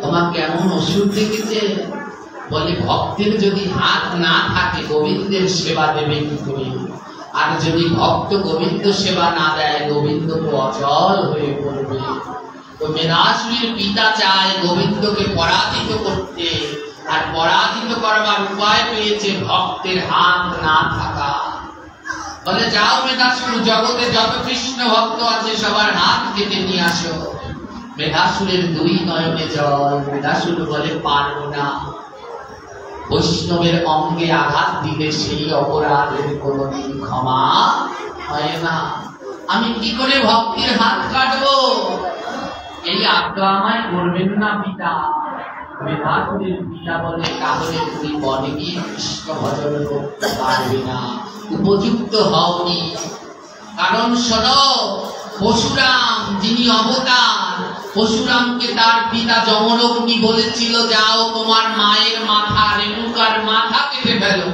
তোমার কেমন ওষুধ দেখেছে? বলে ভক্তের যদি হাত না থাকে গোবিন্দের সেবা দেবে কি করে? আর যদি ভক্ত গোবিন্দ সেবা না দেয় গোবিন্দ তো অচল হয়ে পড়বে। তো মেধাসুরের পিতা চায় গোবিন্দকে পরাজিত করতে, আর পরাজিত করবার উপায় পেয়েছে ভক্তের হাত না থাকা। বলে যাও মেধাসুর, জগতে যত কৃষ্ণ ভক্ত আছে সবার হাত কেটে নিয়ে আসো। মেধাসুরের দুই নয়নে জল। মেধাসুর বলে পারবো না, বৈষ্ণবের অঙ্গে আঘাত দিলে সেই অপরাধের কোনদিন ক্ষমা হয় না। আমি কি করে ভক্তির হাত কাটবো? এই আজ্ঞা আমায় করবেন না পিতা। মেধাসুরের পিতা বলে তাহলে তুমি বনে গিয়ে কৃষ্ণ ভজন করতে পারবে না, উপযুক্ত হওনি। কারণ শোনো, পরশুরাম যিনি অবতার, পরশুরামকে তার পিতা যমদগ্নি বলেছিল যাও তোমার মায়ের মাথা রেণুকার মাথা কেটে ফেলো।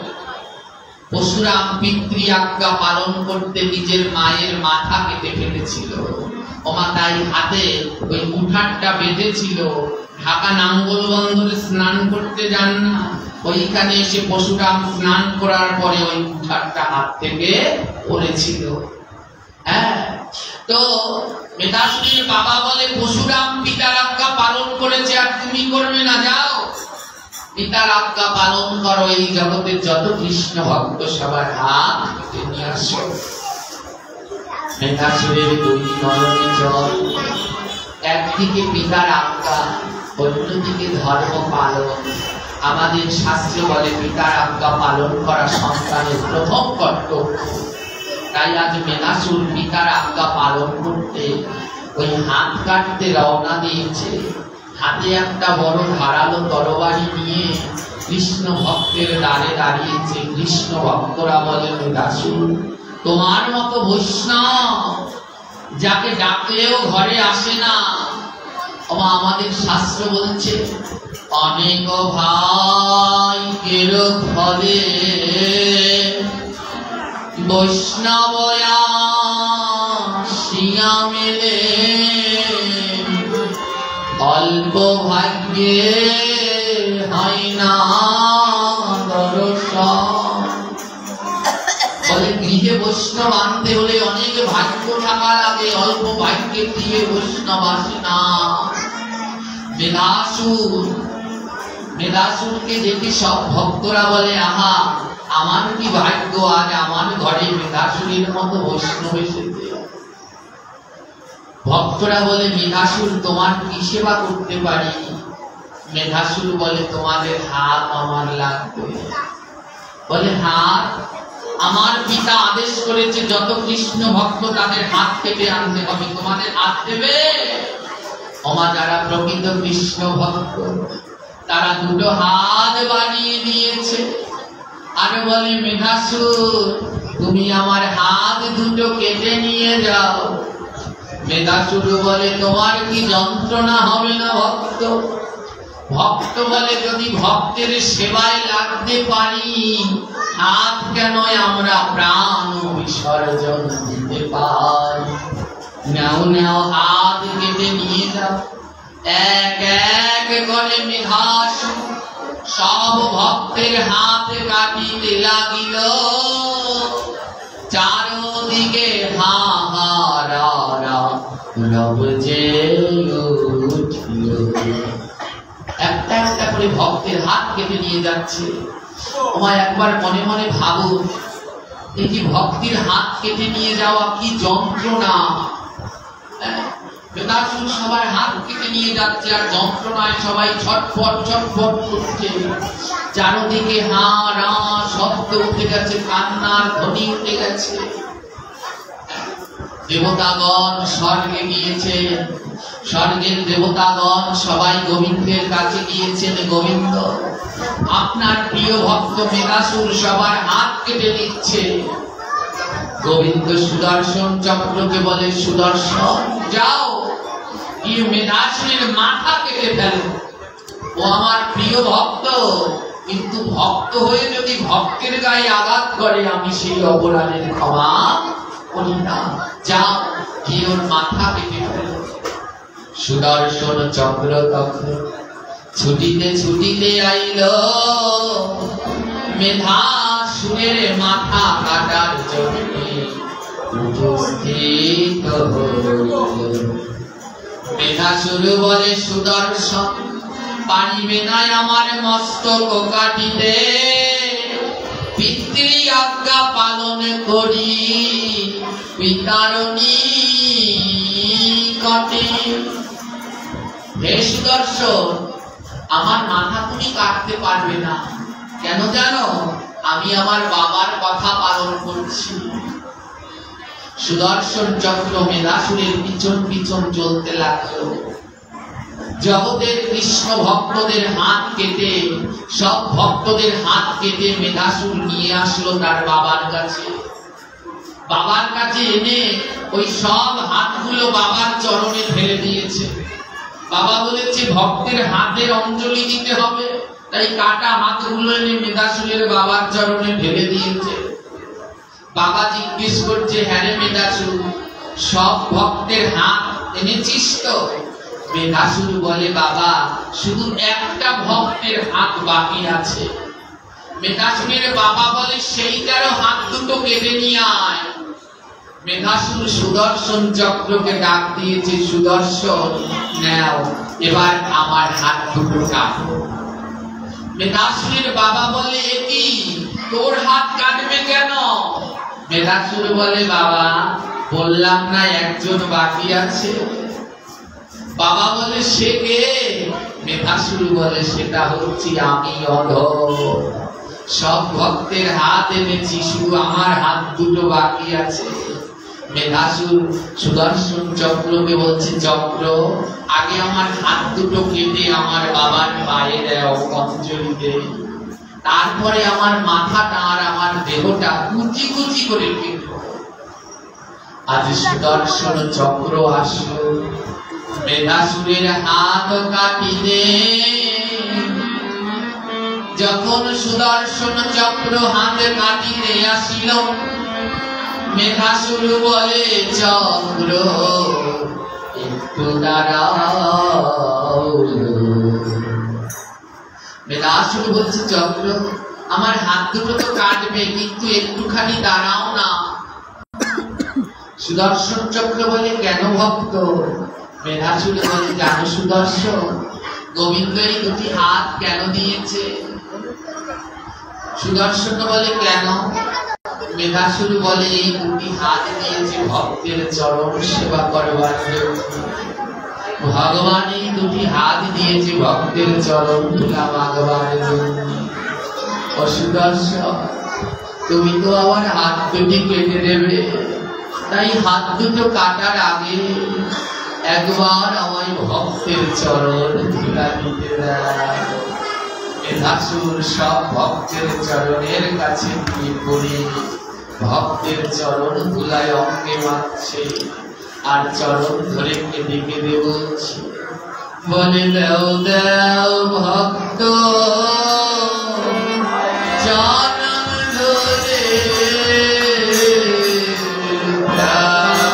পরশুরাম পিতৃ আজ্ঞা পালন করতে নিজের মায়ের মাথা কেটে ফেলেছিল। ওমা তাই হাতে ওই কুঠারটা বেঁধেছিল। ঢাকা নাঙ্গল বন্দরে স্নান করতে যান না, ওইখানে এসে পরশুরাম স্নান করার পরে ওই কুঠারটা হাত থেকে পড়েছিল। হ্যাঁ, তো মেধাসুরের বাবা বলে পরশুরাম পিতার আজ্ঞা পালন করেছে আর তুমি করবে না, যাও পিতার আজ্ঞা পালন করো, এই জগতের যত কৃষ্ণ ভক্ত সবার হাত কেটে নিয়ে আসো। মেধাসুরের দুই নয়নে জল। একদিকে পিতার আজ্ঞা, অন্যদিকে ধর্ম পালন। আমাদের শাস্ত্র বলে পিতার আজ্ঞা পালন করা সন্তানের প্রথম কর্তব্য। তাই আজ মেধাসুর পিতার আজ্ঞা পালন করতে ওই হাত কাটতে রওনা দিয়েছে। হাতে একটা বড় ধারালো তরবারি নিয়ে কৃষ্ণ ভক্তের দ্বারে দাঁড়িয়েছে। কৃষ্ণ ভক্তরা বলে মেধাসুর তোমার মতো বৈষ্ণব যাকে ডাকলেও ঘরে আসে না। আমাদের শাস্ত্র বলছে অনেক ভাই কের ফলে বৈষ্ণবয়া শিয়া মেলে, অল্প ভাগ্যে হয় না দর্শন। বলে গৃহে বৈষ্ণব আনতে হলে অনেক ভাগ্য থাকা লাগে, অল্প ভাগ্যে গৃহে বৈষ্ণব আসে না। মেধাসুরকে দেখে সব ভক্তরা বলে আহা আমার কি ভাগ্য, আজ আমার ঘরে মেধাসুরের মতো বৈষ্ণব এসেছে। ভক্তরা বলে মেধাসুর তোমার কি সেবা করতে পারি? মেধাসুর বলে তোমাদের হাত আমার লাগবে। বলে হাত? আমার পিতা আদেশ করেছে যত কৃষ্ণ ভক্ত তাদের হাত কেটে আনতে হবে, তোমাদের হাত দেবে? ওমা যারা প্রকৃত কৃষ্ণ ভক্ত তারা দুটো হাত বাড়িয়ে দিয়েছে আর বলে মেধাসুর তুমি আমার হাত দুটো কেটে নিয়ে যাও। মেধাসুর বলে তোমার কি যন্ত্রণা হবে না ভক্ত? ভক্ত বলে যদি ভক্তের সেবায় লাগতে পারি হাত কেন আমরা প্রাণ বিসর্জন দিতে পারি। নাও নাও হাত কেটে নিয়ে যাও। এক এক করে মেধাসুর সব ভক্তের হাত কাটিতে লাগিল। চারদিকে হাহারা রব যে উঠিল। একটা একটা করে ভক্তের হাত কেটে নিয়ে যাচ্ছে। তোমায় একবার মনে মনে ভাবো, এই যে ভক্তির হাত কেটে নিয়ে যাওয়া কি যন্ত্রণা। মেধাসুর সবার হাত কেটে নিয়ে যাচ্ছে আর যন্ত্রণায় সবাই ছটফট ছটফট করছে। চারদিকে হা রা শব্দ উঠে গেছে, কান্নার ধ্বনি উঠে গেছে। দেবতাগণ স্বর্গে গিয়েছে, স্বর্গের দেবতাগণ সবাই গোবিন্দের কাছে গিয়েছেন। গোবিন্দ আপনার প্রিয় ভক্ত মেধাসুর সবার হাত কেটে নিচ্ছে। গোবিন্দ সুদর্শন চক্রকে বলে সুদর্শন যাও গিয়ে মেধাসুরের মাথা কেটে ফেলো। ও আমার প্রিয় ভক্ত, কিন্তু ভক্ত হয়ে যদি ভক্তের গায়ে আঘাত করে আমি সেই অপরাধের ক্ষমা করি না। যাও গিয়ে ওর মাথা কেটে ফেলো। সুদর্শন চক্র তখন ছুটিতে ছুটিতে আইল মেধাসুরের মাথা কাটার জন্য উপস্থিত হইল। মেধাসুর বলে সুদর্শন পারিবে না আমার মস্তক কাটিতে, পিতৃ আজ্ঞা পালন করি পিতার নিকটে। হে সুদর্শন, আমার মাথা তুমি কাটতে পারবে না, কেন জানো? আমি আমার বাবার কথা পালন করছি। সুদর্শন চক্র মেধাসুরের পিছন পিছন চলতে লাগলো। জগতের কৃষ্ণ ভক্তদের হাত কেটে, সব ভক্তদের হাত কেটে মেধাসুর নিয়ে আসলো তার বাবার কাছে। বাবার কাছে এনে ওই সব হাতগুলো বাবার চরণে ফেলে দিয়েছে। বাবা বলেছে ভক্তের হাতের অঞ্জলি দিতে হবে, তাই কাটা হাতগুলো এনে মেধাসুরের বাবার চরণে ফেলে দিয়েছে। বাবা জিজ্ঞেস করছে, হ্যাঁ রে মেধাসুর, সব ভক্তের হাত এনেছিস তো? মেধাসুর বলে, বাবা শুধু একটা ভক্তের হাত বাকি আছে। মেধাসুরের বাবা বলে, সেইটারও হাত দুটো কেটে নিয়ে আয়। মেধাসুর সুদর্শন চক্রকে ডাক দিয়েছে, সুদর্শন নাও, এবার আমার হাত দুটো কাটো। মেধাসুরের বাবা বলে, এ কি, তোর হাত কাটবে কেন? মেধাসুর বলে, বাবা বললাম না একজন বাকি আছে। বাবা বলে, সে কে? মেধাসুর বলে, সেটা হচ্ছে আমি অধর। সব ভক্তের হাত এনেছি, শুধু আমার হাত দুটো বাকি আছে। মেধাসুর সুদর্শন চক্রকে বলছে, চক্র আগে আমার হাত দুটো কেটে আমার বাবার পায়ে দাও, অঞ্জলি দে, তারপরে আমার মাথাটা আর আমার দেহটা কুচি কুচি করে কেটে। আজ সুদর্শন চক্র আসলো, মেধাসুরের হাত কাটিতে। যখন সুদর্শন চক্র হাত কাটিতে আসিল, মেধাসুর বলে, চক্র একটু দাঁড়াও। মেধাসুর বলছে, চক্র আমার হাত দুটো তো কাটবে, কিন্তু একটুখানি দাঁড়াও না। সুদর্শন চক্র বলে, কেন ভক্ত? মেধাসুর বলে, জানো সুদর্শন, গোবিন্দ এই দুটি হাত কেন দিয়েছে? সুদর্শন বলে, কেন? মেধাসুর বলে, এই দুটি হাত দিয়েছে ভক্তের চরণ সেবা করবার জন্য। ভগবান এই দুটি হাত দিয়েছে ভক্তের চরণ ধুলা মাগবার জন্য। ও সুদর্শন, তুমি তো আমার হাত দুটি কেটে দেবে, তাই হাত দুটো কাটার আগে একবার আমায় ভক্তের চরণ ধুলা দিতে দেয়। মেধাসুর সব ভক্তের চরণের কাছে গিয়ে পড়ে ভক্তের চরণ ধুলায় অঙ্গে মারছে, আর চরণ ধরে কেঁদে কেঁদে বলছে, বলে, দাও দাও ভক্ত চরণ ধরে, দাও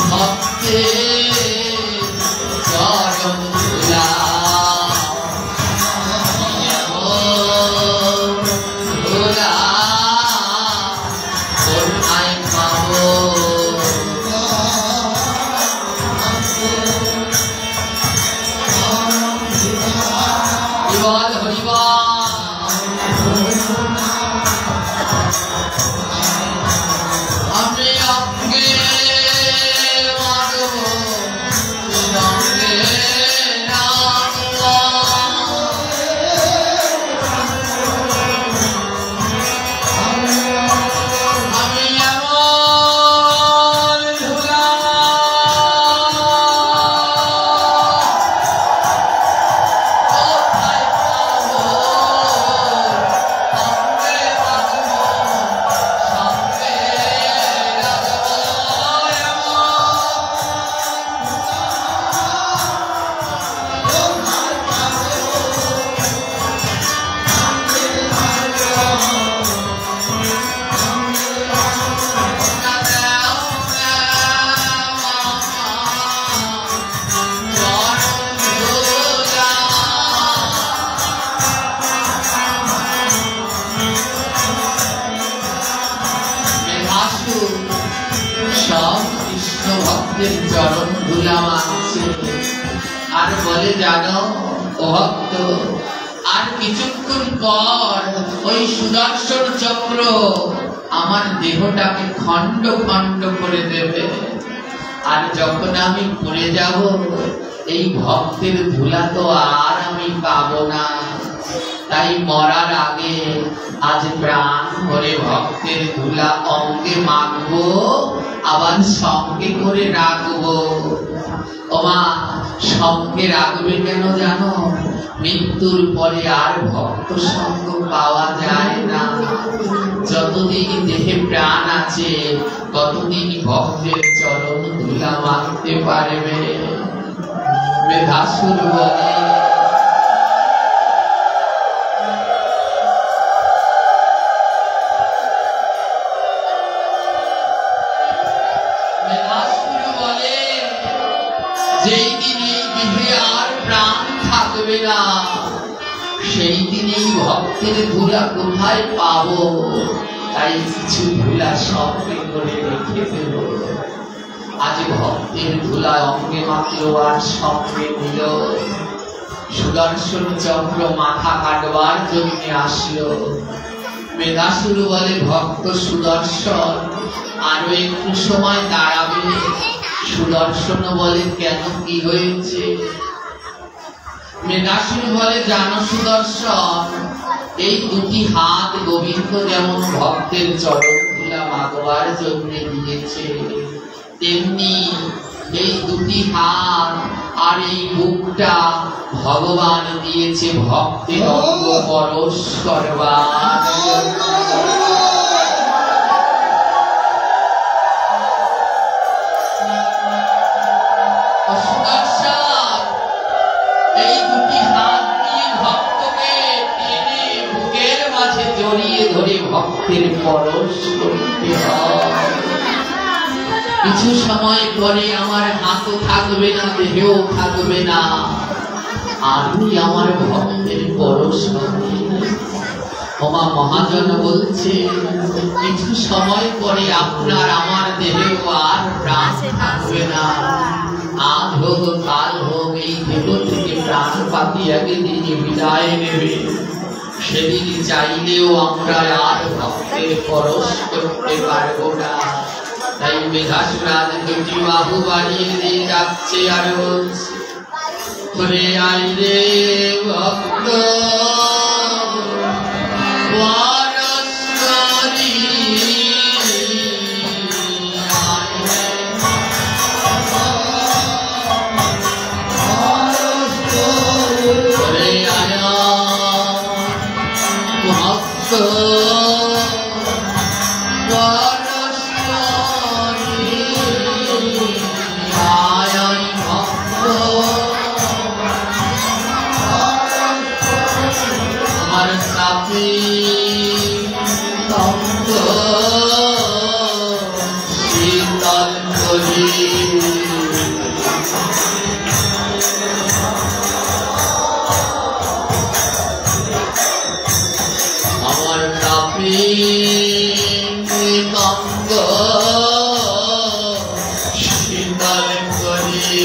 ভক্তে চরণ ধুলা ধুলা করুণায় পাবো হরিবল হরিবল আমি অঙ্গে মানব সঙ্গে রাখব আমি এমন ধুলা কোথায় পাবো অঙ্গে মানব সঙ্গে রাখব সব কৃষ্ণ ভক্তের চরণ ধুলা মানছে আর বলে জানো ও ভক্ত আর কিছুক্ষণ পর ওই সুদর্শন চক্র আমার দেহটাকে খণ্ড খণ্ড করে দেবে আর যখন আমি পড়ে যাব এই ভক্তের ধুলা তো আর আমি পাবো না তাই মরার আগে আজ প্রাণ ভরে ভক্তের ধুলা অঙ্গে মাখবো আবার সঙ্গে করে রাখবো ওমা সঙ্গে রাখবে কেন জানো মৃত্যুর পরে আর ভক্ত সঙ্গ পাওয়া যায় না যতদিন দেহে প্রাণ আছে ততদিন ভক্তের চরণ ধুলা মাখতে পারবে মেধাসুর বলে যেই দিন এই দেহে আর প্রাণ থাকবে না সেই দিনেই ভক্তের ধুলা কোথায় পাবো তাই কিছু ধুলা সঙ্গে করে রেখে দেব আজ ভক্তের ধুলা অঙ্গে মাত্র আর সঙ্গে নিল সুদর্শন চক্র মাথা কাটবার জন্য আসলো মেধাসুর বলে ভক্ত সুদর্শন আরো একটু সময় দাঁড়াবে সুদর্শন বলে কেন কি হয়েছে মেধাসুর বলে জানো সুদর্শন এই দুটি হাত গোবিন্দ যেমন ভক্তের চরণ ধুলা মাখবার জন্য দিয়েছে তেমনি এই দুটি হাত আর এই বুকটা ভগবান দিয়েছে ভক্তের অঙ্গ পরশ করবার এই দুটি হাত দিয়ে ভক্তকে টেনে বুকের মাঝে জড়িয়ে ধরে ভক্তের পরশ করতে হয় কিছু সময় পরে আমার হাতও থাকবে না দেহেও থাকবে না আমি আমার ভক্তের পরশ ওমা মহাজন বলছে কিছু সময় পরে আপনার আমার দেহেও আর প্রাণ থাকবে না আজ হোক কাল হোক এই দেহ থেকে প্রাণ পাতি একদিন বিদায় নেবে সেদিন চাইলেও আমরা আর ভক্তের পরশ করতে পারবো না তাই মেধাসুরাজ দুটি বাহু বাড়িয়ে দিয়ে যাচ্ছে আর বলছে করে আইরে ভক্ত করি আমার কাপি কঙ্গ শীতল করি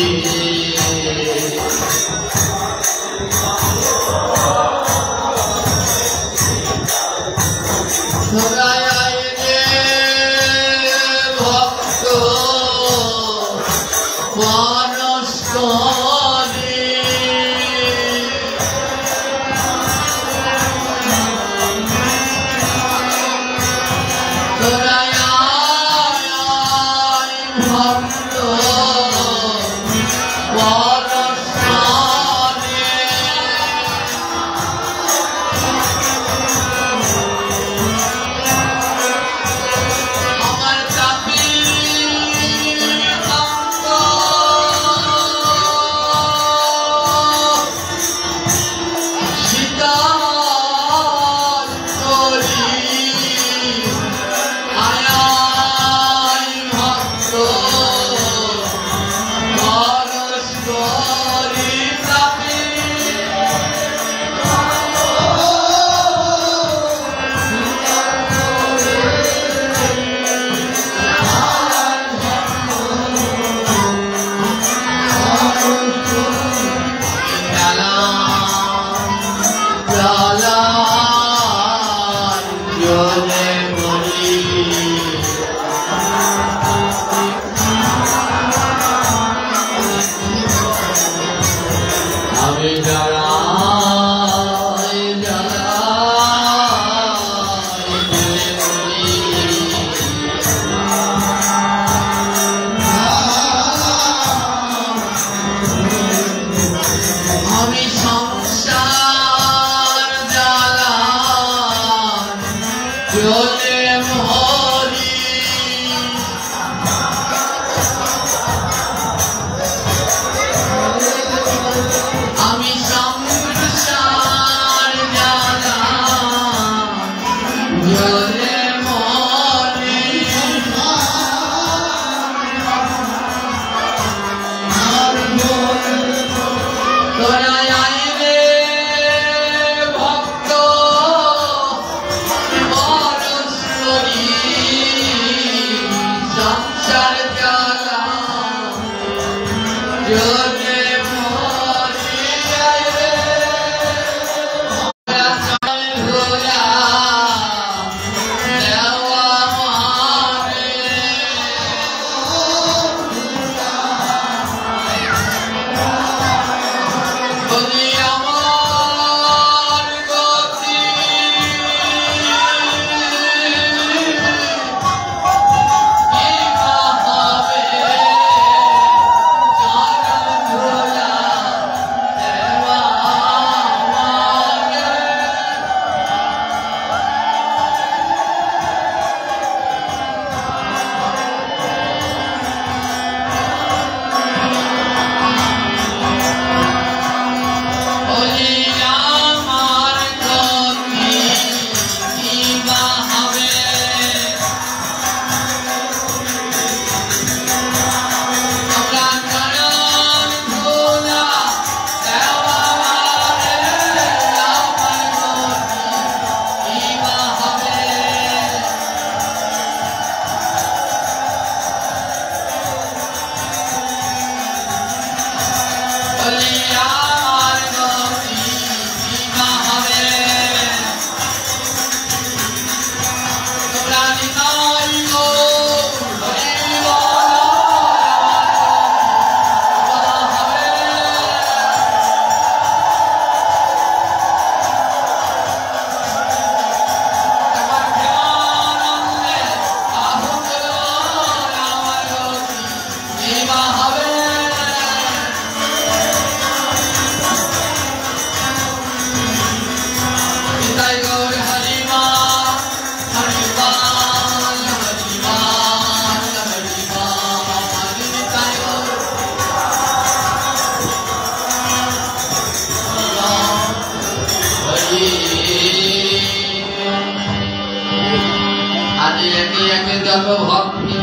আজ একে একে যত ভক্তি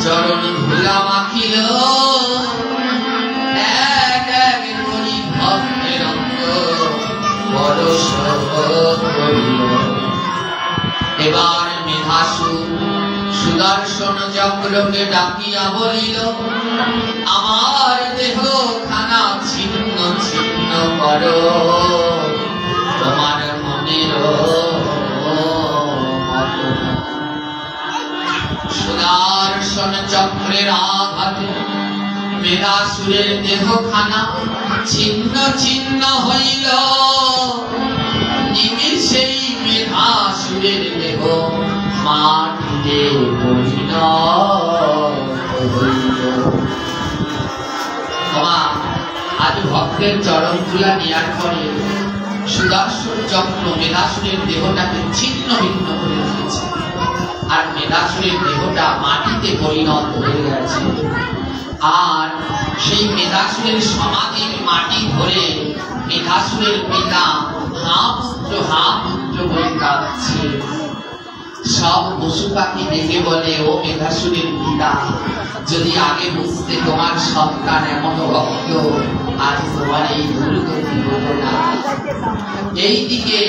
চরণী ভুলাম মেধাসুর সুদর্শন চক্রকে ডাকিয়া বলিল, আমার দেহ খানা ছিন্ন ছিন্ন করো, তোমার মনের সুদর্শন চক্রের আঘাতে মেধাসুরের দেহখানা ছিন্ন ছিন্ন হইল। নিমিষেই মেধাসুরের দেহ মাটিতে পরিণত হইল। আজ ভক্তের চরণ তুলা নেওয়ার পরে সুদর্শন চক্র মেধাসুরের দেহটাকে ছিন্ন ভিন্ন করে দিয়েছে, আর মেধাসুরের দেহটা মাটিতে পরিণত হয়ে গেছে। আর সেই মেধাসুরের সমাধির মাটি ধরে মেধাসুরের পিতা হা পুত্র বলে কাঁদছে। সব পশু পাখি দেখে বলে, ও মেধাসুরের পিতা, যদি আগে বুঝতে তোমার সন্তান এমন ভক্ত, আজ তোমার এই দুর্গতি হতো না। এইদিকে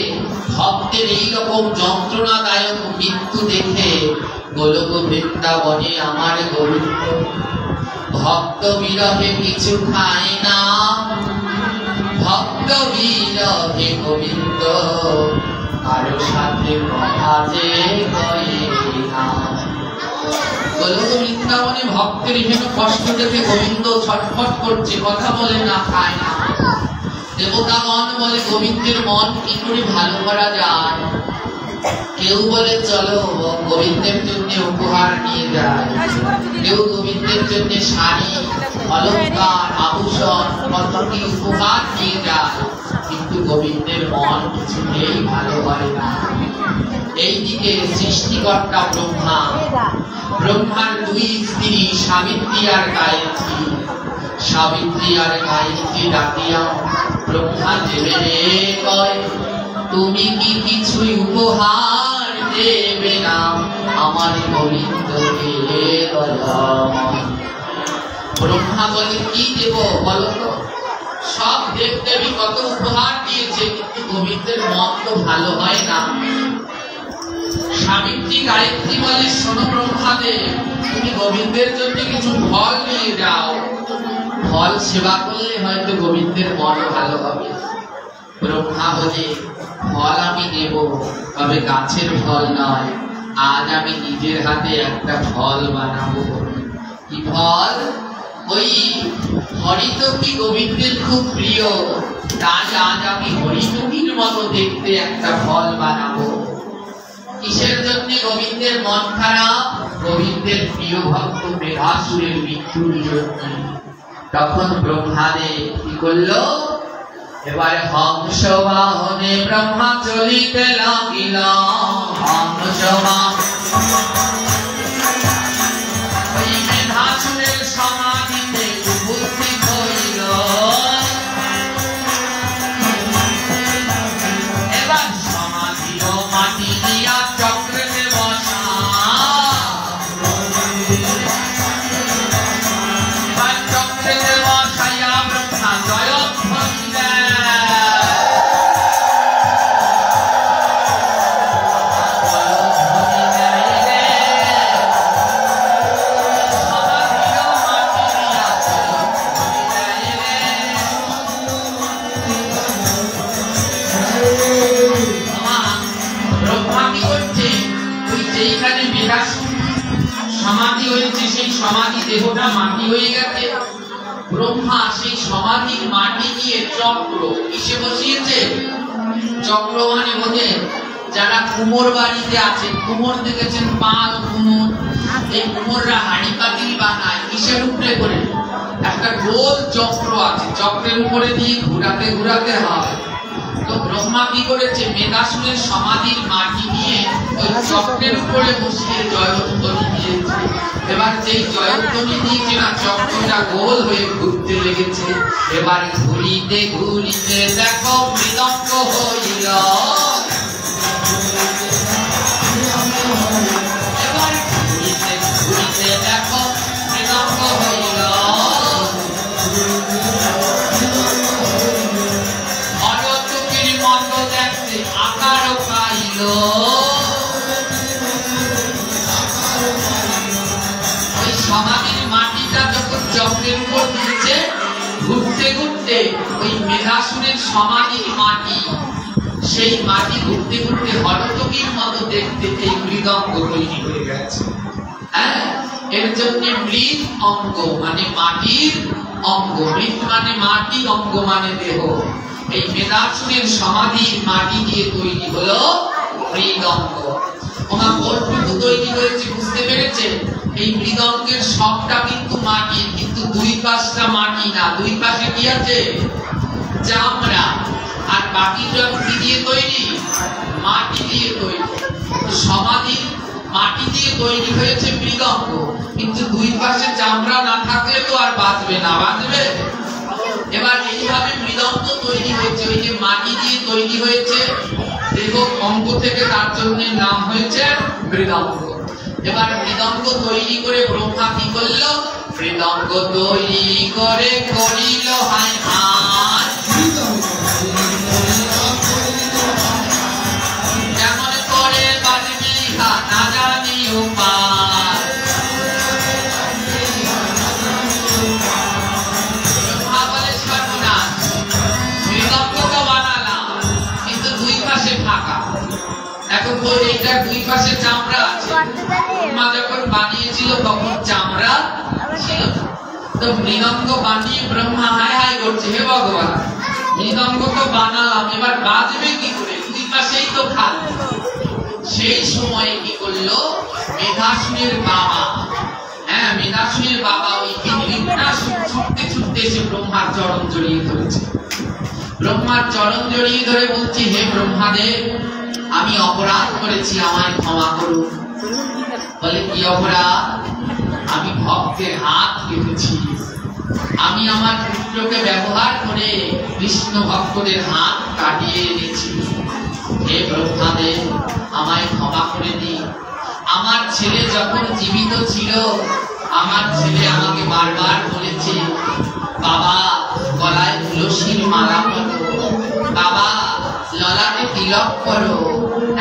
ভক্তের এইরকম যন্ত্রণাদায়ক মৃত্যু দেখে গোলক বৃন্দাবনে আমার গোবিন্দ ভক্ত বিরহে কিছু খায় না, ভক্ত বিরহে গোবিন্দ কারো সাথে কথা যে কয়ে না। গোলক বৃন্দাবনে ভক্তের এখানে কষ্ট দেখে গোবিন্দ ছটফট করছে, কথা বলে না, খায় না। দেবতাগণ বলে, গোবিন্দের মন কি করে ভালো করা যায়? কেউ বলে চলো গোবিন্দের জন্য উপহার নিয়ে যায়, কেউ গোবিন্দের জন্য শাড়ি অলঙ্কার আভূষণ কত কি উপহার নিয়ে যায়, কিন্তু গোবিন্দের মন কিছুতেই ভালো হয় না। এইদিকে সৃষ্টিকর্তা ব্রহ্মা, ব্রহ্মার দুই স্ত্রী সাবিত্রী আর গায়ত্রী, সাবিত্রী আর গায়ত্রী ডাকিয়া ব্রহ্মা দেবে কয়, তুমি কি কিছুই উপহার দেবে না আমার গোবিন্দকে? ব্রহ্মা বলে, কি দেব বলো তো? সব দেব দেবী কত উপহার দিয়েছে, কিন্তু গোবিন্দের মন তো ভালো হয় না। সাবিত্রী গায়ত্রী বলে, শোনো ব্রহ্মাদেব, তুমি গোবিন্দের জন্য কিছু ফল নিয়ে যাও, ফল সেবা করলে হয়তো গোবিন্দের মন ভালো হবে। ব্রহ্মা বলে, ফল আমি দেব, তবে গাছের ফল নয়, আজ আমি নিজের হাতে একটা ফল বানাবো। কি ফল? ওই হরিতকি গোবিন্দের খুব প্রিয়, তাই আজ আমি হরিতকির মতো দেখতে একটা ফল বানাবো। কিসের জন্য গোবিন্দের মন খারাপ? গোবিন্দের প্রিয় ভক্ত মেধাসুরের মৃত্যুর জন্য। তখন ব্রহ্মাদেব কি করলো? এবারে হংস বাহনে ব্রহ্মা চলিতে লাগিল, হংস ওই মেধাসুরের সমাধিতে উপস্থিত হইল। এবার সমাধির মাটি দিয়া চক্রেতে বসা, এবার চক্রেতে বসাইয়া ব্রহ্মা জয়ধ্বনি দেয়। সমাধি হয়েছে, সেই সমাধি দেহটা মাটি হয়ে গেছে। ব্রহ্মা সেই সমাধির মাটি নিয়ে চক্র কিসে বসিয়েছে? চক্র মানে বোঝে যারা কুমোর বাড়িতে আছেন, কুমোর দেখেছেন, পাল কুমোর, এই কুমোররা হাঁড়ি পাতিল বানায় কিসের উপরে করে? একটা গোল চক্র আছে, চক্রের উপরে দিয়ে ঘুরাতে ঘুরাতে হয়। তো ব্রহ্মা কি করেছে? মেধাসুরের সমাধির মাটি নিয়ে ওই চক্রের উপরে বসিয়ে জয়ধ্বনি দিয়েছে। এবার যেই জয়ধ্বনি দিয়েছে না, চক্রটা গোল হয়ে ঘুরতে লেগেছে। এবার ঘুরিতে ঘুরিতে দেখো মৃদঙ্গ হইল, এবার ঘুরিতে ঘুরিতে দেখো মৃদঙ্গ হইল। অরচুকির মতো দেখতে আকার পাইল, মেধাসুরের সমাধি মাটি, সেই মাটি ঘুরতে ঘুরতে হরতকির মতো দেখতে এই মৃদঙ্গ তৈরি হয়ে গেছে। হ্যাঁ, এর জন্য মৃৎ অঙ্গ মানে মাটির অঙ্গ, মৃৎ মানে মাটি, অঙ্গ মানে দেহ। এই মেধাসুরের সমাধির মাটি দিয়ে তৈরি হলো মৃদঙ্গ। ওমা কতটুকু তৈরি হয়েছে বুঝতে পেরেছেন? এই মৃদঙ্গের সবটা কিন্তু মাটি, কিন্তু দুই পাশটা মাটি না, দুই পাশে কি আছে? চামড়া। আর বাকিটা কি দিয়ে তৈরি? মাটি দিয়ে তৈরি। সমাধি মাটি দিয়ে তৈরি হয়েছে মৃদঙ্গ, কিন্তু দুই পাশে চামড়া না থাকলে তো আর বাজবে না, বাজবে? এবার এইভাবে মৃদঙ্গ তৈরি হয়েছে, ওই যে মাটি দিয়ে তৈরি হয়েছে দেহ অঙ্গ থেকে, তার জন্য নাম হয়েছে মৃদঙ্গ। এবার মৃদঙ্গ তৈরি করে ব্রহ্মা কি করলো? মৃদঙ্গ তৈরি করে করিল হায় হায়, কেমন করে বাজবে ইহা না জানি উপায়। ব্রহ্মা বলে সর্বনাশ, মৃদঙ্গ তো বানালাম কিন্তু দুই পাশে ফাঁকা, এখন তো এইটার দুই পাশে চামড়া আছে। ব্রহ্মা যখন বানিয়েছিল তখন চামড়া ছিল। তো মৃদঙ্গ বানিয়ে ব্রহ্মা হায় হায় করছে, হে ভগবান মৃদঙ্গ তো বানালাম, এবার বাজবে কি করে? দুই পাশেই তো খালি। সেই সময় কি করলো মেধাসুরের বাবা, হ্যাঁ মেধাসুরের বাবা ওই বিঘ্নাসুর ছুটতে ছুটতে এসে ব্রহ্মার চরণ জড়িয়ে ধরেছে। ব্রহ্মার চরণ জড়িয়ে ধরে বলছি, হে ব্রহ্মাদেব আমি অপরাধ করেছি, আমায় ক্ষমা করুন। বলে কি অপরাধ? আমি ভক্তের হাত কেটেছি, আমি আমার পুত্রকে ব্যবহার করে কৃষ্ণ ভক্তদের হাত কাটিয়ে এনেছি। হে ব্রহ্মাদেব আমায় ক্ষমা করে দিন। আমার ছেলে যখন জীবিত ছিল, আমার ছেলে আমাকে বারবার বলেছে, বাবা গলায় তুলসীর মালা পরো, বাবা ললাটে তিলক করো,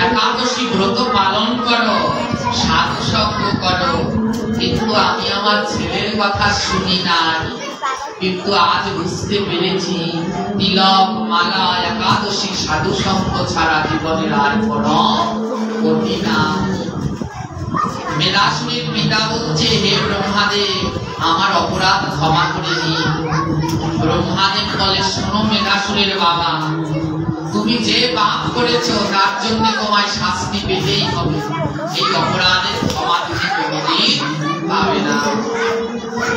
একাদশী ব্রত পালন করো, সাধু সঙ্গ করো, কিন্তু আমি আমার ছেলের কথা শুনি নাই। কিন্তু আজ বুঝতে পেরেছি তিলক মালা একাদশী সাধু সঙ্গ ছাড়া জীবনের আর কোনো গতি নাই। মেধাসুরের পিতা বলছে, হে ব্রহ্মাদেব আমার অপরাধ ক্ষমা করে দিন। ব্রহ্মাদেব বলে, শোনো মেধাসুরের বাবা, তুমি যে পাপ করেছো তার জন্য তোমায় শাস্তি পেতেই হবে, এই অপরাধের ক্ষমা তুমি কোনোদিন পাবে না।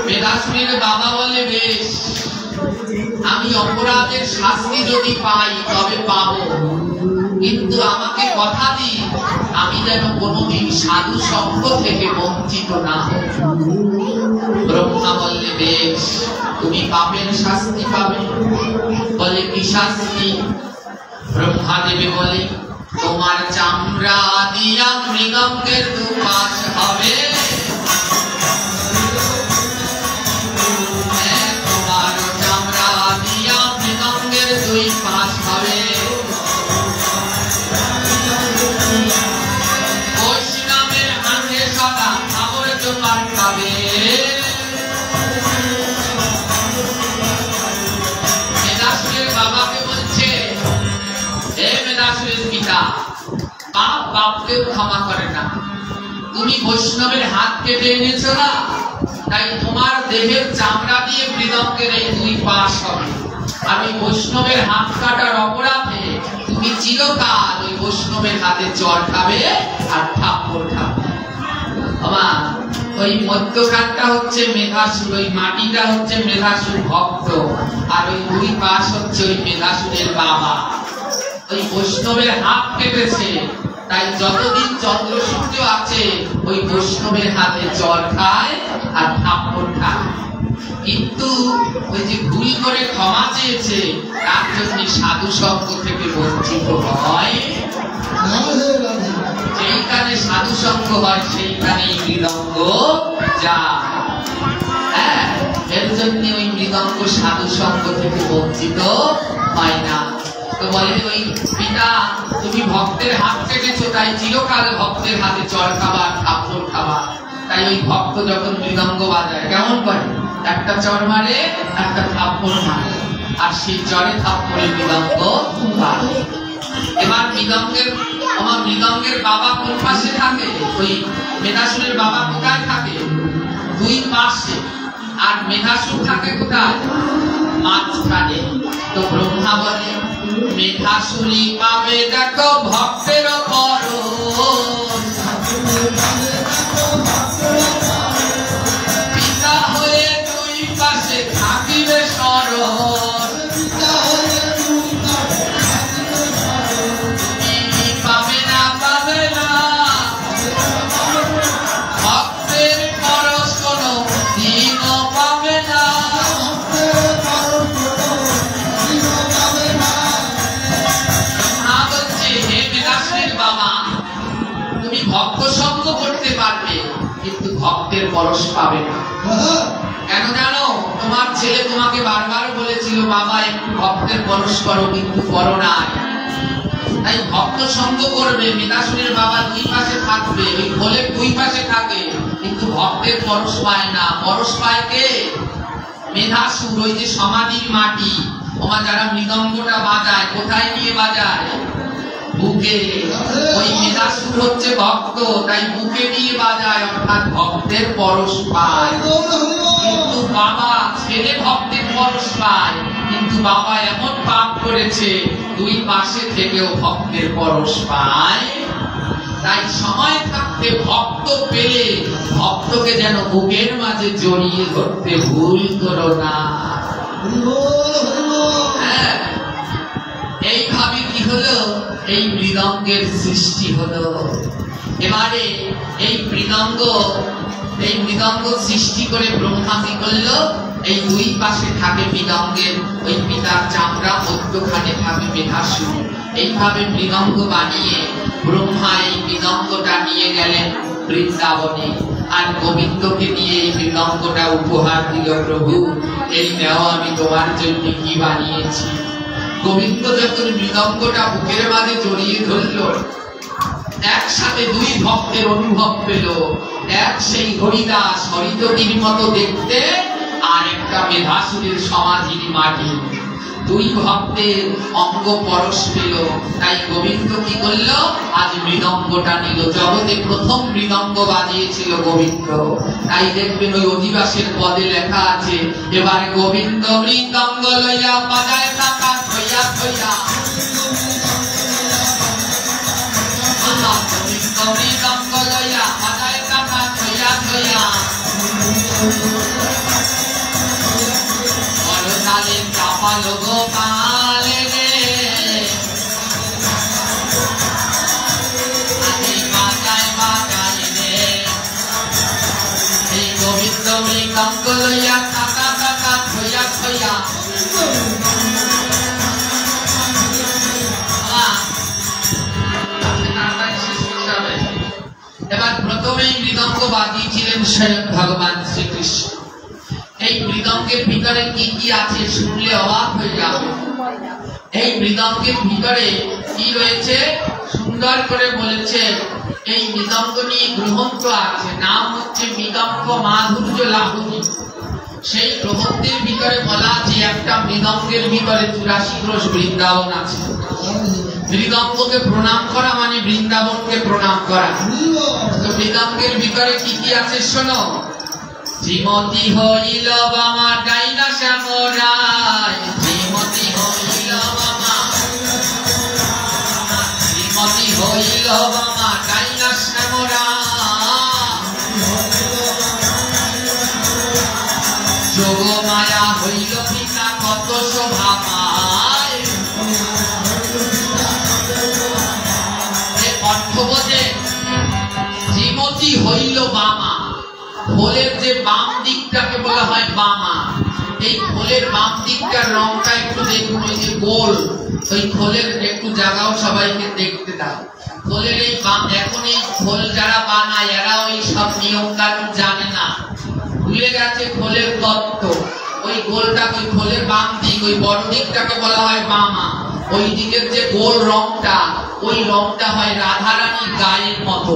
মেধাসুরের বাবা বলে, বেশ আমি অপরাধের শাস্তি যদি পাই তবে পাবো, কিন্তু আমাকে কথা দিন আমি যেন কোনোদিন সাধু সঙ্গ থেকে বঞ্চিত না হই। ব্রহ্মা বললে, বেশ তুমি পাপের শাস্তি পাবে। বলে কি শাস্তি? ব্রহ্মা দেবে বলে, তোমার চামড়া দিয়া মৃদঙ্গের দুপাশ হবে, তোমার চামড়া দিয়া মৃদঙ্গের দুই পাশ হবে। বৈষ্ণবের হাতে সদা খবর জোগাড় খাবে। মেধাসুরের বাবাকে বলছে, হে মেধাসুরের পিতা, বাপ বাপকেও ক্ষমা করে না, তুমি বৈষ্ণবের হাত কেটে এনেছো না, তাই তোমার দেহের চামড়া দিয়ে মৃদঙ্গের এই দুই পাশ হবে। আর ওই বৈষ্ণবের হাত কাটার অপরাধে তুমি চিরকাল ওই বৈষ্ণবের হাতে চড় খাবে আর থাপ্পড় খাবে। বাবা ওই মধ্যখানটা হচ্ছে মেধাসুর, ওই মাটিটা হচ্ছে মেধাসুর ভক্ত, আর ওই দুই পাশ হচ্ছে ওই মেধাসুরের বাবা। ওই বৈষ্ণবের হাত কেটেছে, তাই যতদিন চন্দ্র সূর্য আছে ওই বৈষ্ণবের হাতে চড় খায় আর থাপ্পড় খায়। কিন্তু ওই যে ভুল করে ক্ষমা চেয়েছে তার জন্য সাধু সঙ্গ থেকে বঞ্চিত হয়। যেইখানে সাধু সঙ্গ হয় সেইখানেই মৃদঙ্গ যায়। হ্যাঁ, এর জন্য ওই মৃদঙ্গ সাধু সঙ্গ থেকে বঞ্চিত হয় না। তো বলে, ওই পিতা তুমি ভক্তের হাত কেটেছো, তাই চিরকাল ভক্তের হাতে চড় খাবা থাপ্পড় খাবা। তাই ওই ভক্ত যখন মৃদঙ্গ বাজায় কেমন করে? একটা চড় মারে, একটা থাপ্পড় মারে। আর সেই জ্বরে থাপ্পড়ে মৃদঙ্গ বাজে। এবার মৃদঙ্গের বাবা কোন পাশে থাকে? ওই মেধাসুরের বাবা কোথায় থাকে? দুই পাশে। আর মেধাসুর থাকে কোথায়? মাঝখানে। তো ব্রহ্মা বলে মেধাসুরি পাবে দেখো ভক্তের পিতা হয়ে দুই পাশে থাকিবে শরণ। পাবে না ভক্তের পরশ কোনো দিন পাবে না। ভক্ত সঙ্গ করতে পারবে কিন্তু ভক্তের পরশ পাবে না। কেন জানো? তোমার ছেলে তোমাকে বারবার বলেছিল বাবা একটু ভক্তের পরশ করো, কিন্তু করো না। তাই ভক্ত সঙ্গ করবে। মেধাসুরের বাবা দুই পাশে থাকবে, ওই খোলের দুই পাশে থাকে, কিন্তু ভক্তের পরশ পায় না। পরশ পায় কে? মেধাসুর। ওই যে সমাধির মাটি, তোমার যারা মৃদঙ্গটা বাজায় কোথায় নিয়ে বাজায়? বুকে। ওই মেধাসুর হচ্ছে ভক্ত, তাই বুকে নিয়ে বাজায়, অর্থাৎ ভক্তের পরশ পায়। কিন্তু বাবা, ছেলে ভক্তের পরশ পায়, কিন্তু বাবা এমন পাপ করেছে দুই পাশে থেকেও ভক্তের পরশ পায়। তাই সময় থাকতে ভক্ত পেলে ভক্তকে যেন বুকের মাঝে জড়িয়ে ধরতে ভুল করো না। হ্যাঁ, এইভাবে কি হলো? এই মৃদঙ্গের সৃষ্টি হলো। এবারে এই মৃদঙ্গ সৃষ্টি করে ব্রহ্মা কি করলো? এই দুই পাশে থাকে মৃদঙ্গের ওই পিতার চামড়া, মধ্যখানে থাকে মেধাসুর। এইভাবে মৃদঙ্গ বানিয়ে ব্রহ্মা এই মৃদঙ্গটা নিয়ে গেলেন বৃন্দাবনে। আর গোবিন্দকে দিয়ে এই মৃদঙ্গটা উপহার দিল, প্রভু এই নেও আমি তোমার জন্য কি বানিয়েছি। গোবিন্দ যখন মৃদঙ্গটা বুকের মাঝে জড়িয়ে ধরল, একসাথে দুই ভক্তের অনুভব পেল। এক সেই হরিদাস, হরিদটির মতো দেখতে, আর একটা মেধাসুরের সমাধির মাটি। দুই ভক্তের অঙ্গ পরশ পেল। তাই গোবিন্দ কি করলো? আজ মৃদঙ্গটা নিল। জগতে প্রথম মৃদঙ্গ বাজিয়েছিল গোবিন্দ। তাই দেখবেন ওই অধিবাসের পদে লেখা আছে, এবার গোবিন্দ মৃদঙ্গ লইয়া বাজায় টাকা থইয়া থইয়া। গোবিন্দ মৃদঙ্গ লইয়া বাজায় টাকা থইয়া থইয়া। চাপালো গোপালে রে, বাজায় বাজায় রে। এই গোবিন্দ মৃদঙ্গ লইয়া টাকা টাকা থইয়া থইয়া। এবার প্রথমেই মৃদঙ্গ বাজিয়েছিলেন স্বয়ং ভগবান শ্রীকৃষ্ণ। এই মৃদঙ্গের ভিতরে কি কি আছে শুনলে অবাক হয়ে যাবে। এই মৃদঙ্গের ভিতরে কি রয়েছে সুন্দর করে বলেছে। এই মৃদঙ্গ নিয়ে গ্রন্থ আছে, নাম হচ্ছে মৃদঙ্গ মাধুর্য লাহনী। সেই গ্রন্থের ভিতরে বলা আছে একটা মৃদঙ্গের ভিতরে 84 ক্রোশ বৃন্দাবন আছে। মৃদঙ্গকে প্রণাম করা মানে বৃন্দাবনকে প্রণাম করা। তো মৃদঙ্গের ভিতরে কি কি আছে শোনো। শ্রীমতী হইল বামা ডাইনা শ্যামরায়, শ্রীমতী হইল বামা, শ্রীমতী হইল বামা ডাইনা শ্যামরায়। যোগ মায়া হইল পিতা কত শোভা পায়। অর্থ বোঝে। শ্রীমতী হইল বামা, খোলের যে বাম দিকটাকে বলা হয় বামা। এই খোলের বাম দিকটার রংটা একটু দেখুন, ওই যে গোল, ওই খোলের একটু জায়গাও সবাইকে দেখতে দাও। খোলের এই বাম, এখন এই খোল যারা বানায় এরা ওই সব নিয়ম কানুন জানে না, ভুলে গেছে খোলের তত্ত্ব। ওই গোলটাকে, ওই খোলের বাম দিক, ওই বড় দিকটাকে বলা হয় বামা। ওই দিকের যে গোল রংটা, ওই রংটা হয় রাধারানীর গায়ের মতো,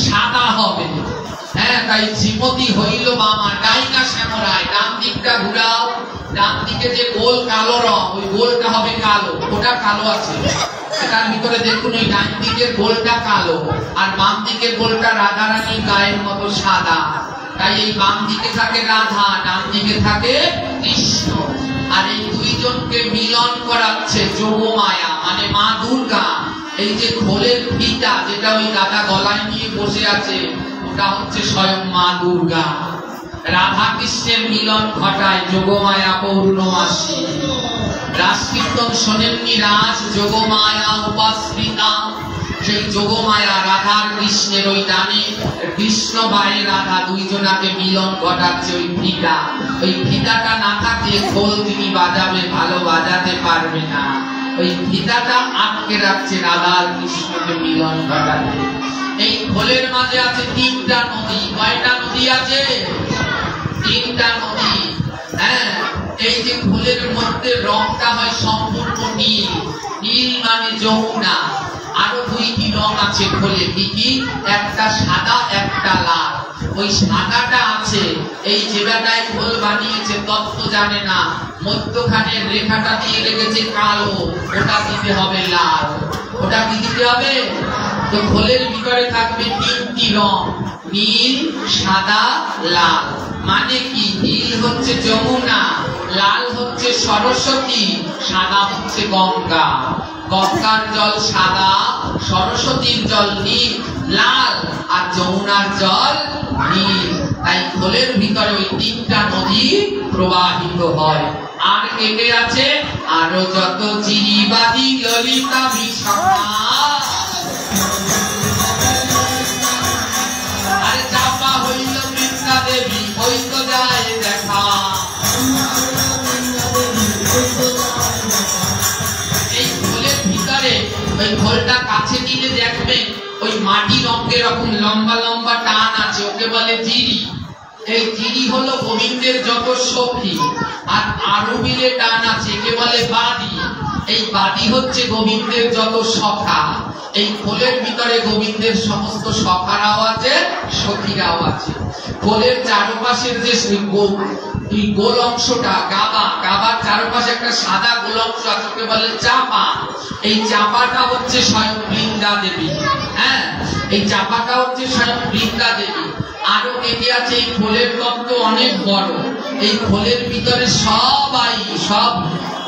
সাদা হবে। হ্যাঁ, তাই শ্রীমতী হইল বামা ডাইনা শ্যামরায়। ডান দিকটা ঘুরাও, ডান দিকে যে গোল কালো রং, ওই গোলটা হবে কালো, ওটা কালো আছে। এটার ভিতরে দেখুন ওই ডান দিকের গোলটা কালো আর বাম দিকের গোলটা রাধারানী গায়ের মতো সাদা। তাই এই বাম দিকে থাকে রাধা, ডান দিকে থাকে কৃষ্ণ। আর এই দুইজনকে মিলন করাচ্ছে যোগমায়া, মানে মা দুর্গা। এই যে খোলের ফিতা যেটা ওই দাদা গলায় নিয়ে বসে আছে, ওটা হচ্ছে স্বয়ং মা দুর্গা। রাধা কৃষ্ণের মিলন ঘটায় যোগমায়া পৌর্ণমাসী। রাস কীর্তন শোনেননি? রাস যোগমায়া উপাশ্রিতা। সেই যোগমায়া রাধার কৃষ্ণের ওই ডানে কৃষ্ণ বায়ে রাধা, দুইজনাকে মিলন ঘটাচ্ছে ওই ফিতা। ওই ফিতাটা না থাকলে খোল তিনি বাজাবে, ভালো বাজাতে পারবে না। ওই ফিতাটা আটকে রাখছে রাধার কৃষ্ণকে মিলন ঘটাতে। এই খোলের মাঝে আছে তিনটা নদী। কয়টা নদী আছে? তিনটা নদী। হ্যাঁ, এই যে খোলের মধ্যে রংটা হয় সম্পূর্ণ নীল। নীল মানে যমুনা। আরো দুইটি রং আছে খোলে, কি কি? একটা সাদা, একটা লাল। ওই সাদাটা আছে এই জায়গাটায় খোল বানিয়েছে, তত্ত্ব জানে না, মধ্যখানের রেখাটা দিয়ে রেখেছে কালো, ওটা দিতে হবে লাল। ওটা কি দিতে হবে? তো খোলের ভিতরে থাকবে তিনটি রং, নীল, সাদা, লাল। মানে কি? নীল হচ্ছে যমুনা, লাল হচ্ছে সরস্বতী, সাদা হচ্ছে গঙ্গা। গঙ্গার জল সাদা, সরস্বতীর জল নীল লাল, আর যমুনার জল নীল। তাই খোলের ভিতরে ওই তিনটা নদী প্রবাহিত হয়। আর কে কে আছে? আরো যত চিরিবাদী ললিতা বিশাখা, আরে চাপা হইল বৃন্দা দেবী, ওই তো যায় দেখা। এই খোলের ভিতরে ওই খোলটা কাছে নিলে দেখবেন ওই মাটি রঙের রকম লম্বা লম্বা টান আছে, ওকে বলে জিরি। এই জিরি হলো গোবিন্দের যত সখী। আর আরো মিলে টান আছে, একে বলে বাদি। এই বাদি হচ্ছে গোবিন্দের যত সখা। এই খোলের ভিতরে গোবিন্দের সমস্ত সখারাও আছে, সখীরাও আছে। খোলের চারপাশের যে গোল অংশটা গাবা, গাবার চারপাশে একটা সাদা গোল অংশ আছে, ওকে বলে চাপা। এই চাপাটা হচ্ছে স্বয়ং বৃন্দা দেবী। হ্যাঁ, এই চাপাটা হচ্ছে স্বয়ং বৃন্দা দেবী। আরো কেটে আছে এই খোলের তত্ত্ব অনেক বড়। এই খোলের ভিতরে সবাই, সব